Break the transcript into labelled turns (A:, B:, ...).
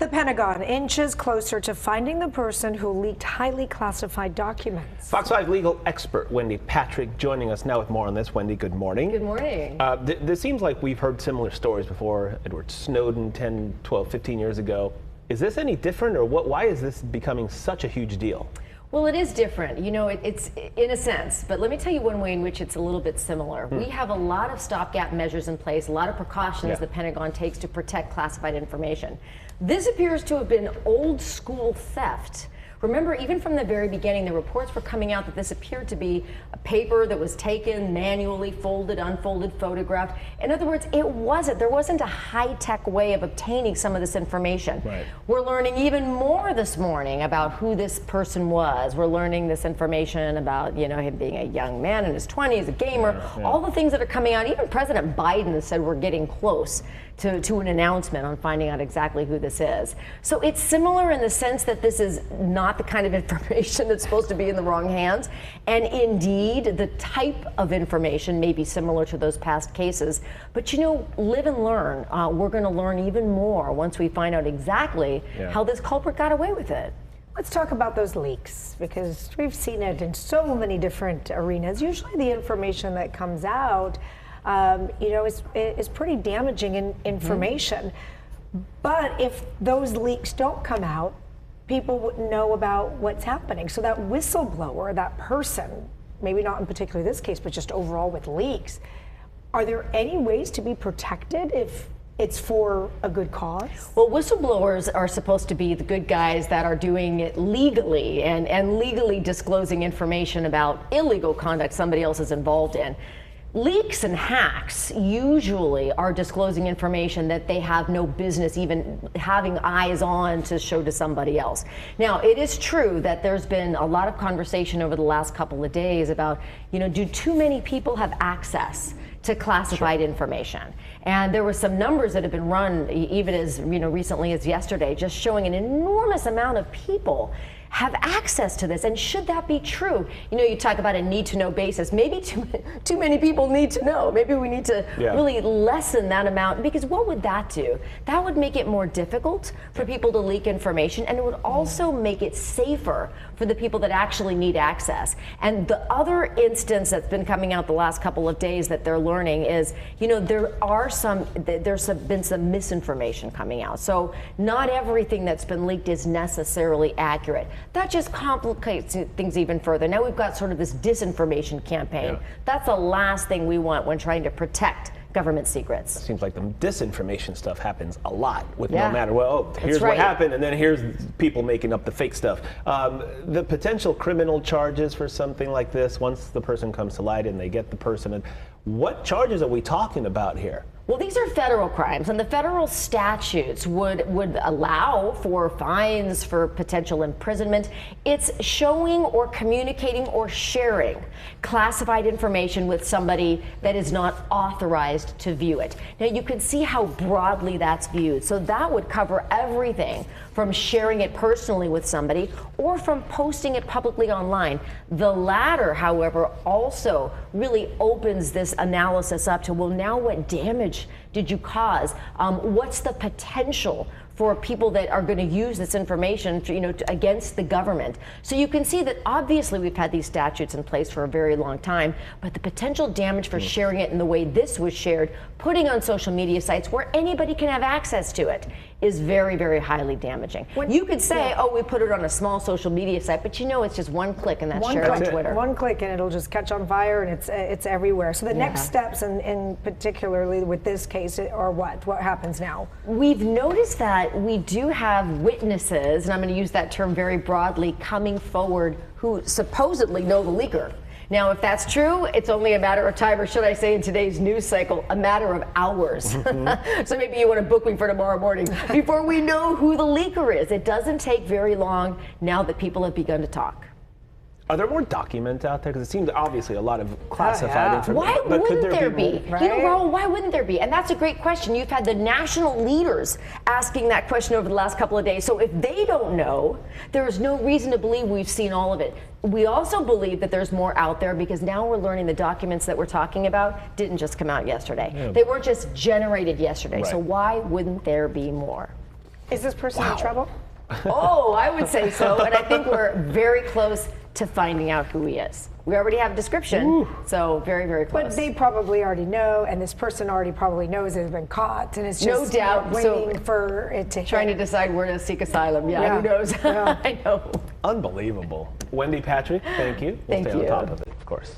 A: The Pentagon inches closer to finding the person who leaked highly classified documents.
B: Fox 5 legal expert Wendy Patrick joining us now with more on this. Wendy, good morning.
C: Good morning.
B: This seems like we've heard similar stories before. Edward Snowden 10, 12, 15 years ago. Is this any different, or why is this becoming such a huge deal?
C: Well, it is different. You know, it's in a sense, but let me tell you one way in which it's a little bit similar. We have a lot of stopgap measures in place, a lot of precautions the Pentagon takes to protect classified information. This appears to have been old school theft. Remember, even from the very beginning, the reports were coming out that this appeared to be a paper that was taken manually, folded, unfolded, photographed. In other words, there wasn't a high-tech way of obtaining some of this information.
B: Right.
C: We're learning even more this morning about who this person was. We're learning this information about, you know, him being a young man in his 20s, a gamer, all the things that are coming out. Even President Biden has said we're getting close to an announcement on finding out exactly who this is. So it's similar in the sense that this is not the kind of information that's supposed to be in the wrong hands. And indeed, the type of information may be similar to those past cases. But you know, live and learn. We're going to learn even more once we find out exactly how this culprit got away with it.
A: Let's talk about those leaks, because we've seen it in so many different arenas. Usually the information that comes out you know, is pretty damaging information. But if those leaks don't come out, people wouldn't know about what's happening. So that whistleblower, that person, maybe not in particular this case, but just overall with leaks, are there any ways to be protected if it's for a good cause?
C: Well, whistleblowers are supposed to be the good guys that are doing it legally and legally disclosing information about illegal conduct somebody else is involved in. Leaks and hacks usually are disclosing information that they have no business even having eyes on to show to somebody else. Now, it is true that there's been a lot of conversation over the last couple of days about, you know, do too many people have access to classified information? And there were some numbers that have been run even as, you know, recently as yesterday, just showing an enormous amount of people have access to this. And should that be true? You know, you talk about a need-to-know basis. Maybe too many people need to know. Maybe we need to really lessen that amount, because what would that do? That would make it more difficult for people to leak information, and it would also make it safer for the people that actually need access. And the other instance that's been coming out the last couple of days that they're learning is, you know, there's been some misinformation coming out. So not everything that's been leaked is necessarily accurate. That just complicates things even further. Now we've got sort of this disinformation campaign. That's the last thing we want when trying to protect government secrets.
B: It seems like the disinformation stuff happens a lot with no matter what. Oh, here's
C: right.
B: what happened, and then here's people making up the fake stuff. The potential criminal charges for something like this, once the person comes to light and they get the person, and what charges are we talking about here?
C: Well, these are federal crimes, and the federal statutes would allow for fines for potential imprisonment. It's showing or communicating or sharing classified information with somebody that is not authorized to view it. Now, you can see how broadly that's viewed. So that would cover everything from sharing it personally with somebody or from posting it publicly online. The latter, however, also really opens this analysis up to, well, now what damage did you cause? What's the potential for people that are going to use this information to, you know, against the government? So you can see that obviously we've had these statutes in place for a very long time, but the potential damage for sharing it in the way this was shared, putting on social media sites where anybody can have access to it, is very, very highly damaging. You could say, oh, we put it on a small social media site, but you know it's just one click and that's shared on Twitter.
A: One click and it'll just catch on fire, and it's everywhere. So the next steps, and particularly with this case, are what? What happens now?
C: We've noticed that we do have witnesses, and I'm going to use that term very broadly, coming forward who supposedly know the leaker. Now, if that's true, it's only a matter of time, or should I say in today's news cycle, a matter of hours. So maybe you want to book me for tomorrow morning before we know who the leaker is. It doesn't take very long now that people have begun to talk.
B: Are there more documents out there? Because it seems obviously a lot of classified information.
C: Why wouldn't there be?
A: Right?
C: You know, Raul, why wouldn't there be? And that's a great question. You've had the national leaders asking that question over the last couple of days. So if they don't know, there is no reason to believe we've seen all of it. We also believe that there's more out there because now we're learning the documents that we're talking about didn't just come out yesterday. They weren't just generated yesterday. So why wouldn't there be more?
A: Is this person in trouble?
C: Oh, I would say so. And I think we're very close to finding out who he is. We already have a description, so very, very close.
A: But they probably already know, and this person already probably knows they've been caught, and it's
C: No
A: just
C: doubt.
A: waiting for it to
C: Trying to
A: hit.
C: decide where to seek asylum. Yeah, who knows?
A: Yeah.
C: I know.
B: Unbelievable. Wendy Patrick, thank you. We'll
C: Thank
B: stay
C: you.
B: on top of it, of course.